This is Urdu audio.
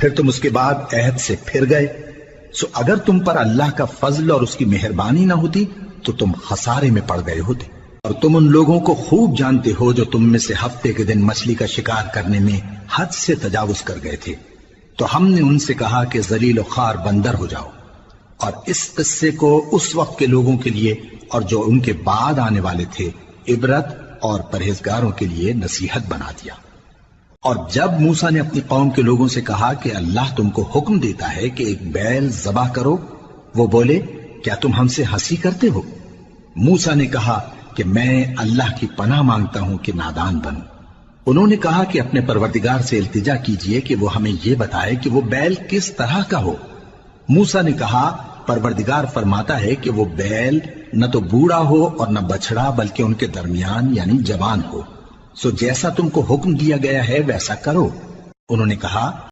پھر تم اس کے بعد عہد سے پھر گئے، سو اگر تم پر اللہ کا فضل اور اس کی مہربانی نہ ہوتی تو تم خسارے میں پڑ گئے ہوتے۔ اور تم ان لوگوں کو خوب جانتے ہو جو تم میں سے ہفتے کے دن مچھلی کا شکار کرنے میں حد سے تجاوز کر گئے تھے، تو ہم نے ان سے کہا کہ ذلیل و خوار بندر ہو جاؤ، اور اس قصے کو اس وقت کے لوگوں کے لیے اور جو ان کے بعد آنے والے تھے عبرت اور پرہیزگاروں کے لیے نصیحت بنا دیا۔ اور جب موسیٰ نے اپنی قوم کے لوگوں سے کہا کہ اللہ تم کو حکم دیتا ہے کہ ایک بیل ذبح کرو، وہ بولے کیا تم ہم سے ہنسی کرتے ہو؟ موسیٰ نے کہا کہ میں اللہ کی پناہ مانگتا ہوں کہ نادان بنوں۔ انہوں نے کہا کہ اپنے پروردگار سے التجا کیجئے کہ وہ ہمیں یہ بتائے کہ وہ بیل کس طرح کا ہو۔ موسیٰ نے کہا پروردگار فرماتا ہے کہ وہ بیل نہ تو بوڑھا ہو اور نہ بچڑا، بلکہ ان کے درمیان یعنی جوان ہو، سو جیسا تم کو حکم دیا گیا ہے ویسا کرو۔ انہوں نے کہا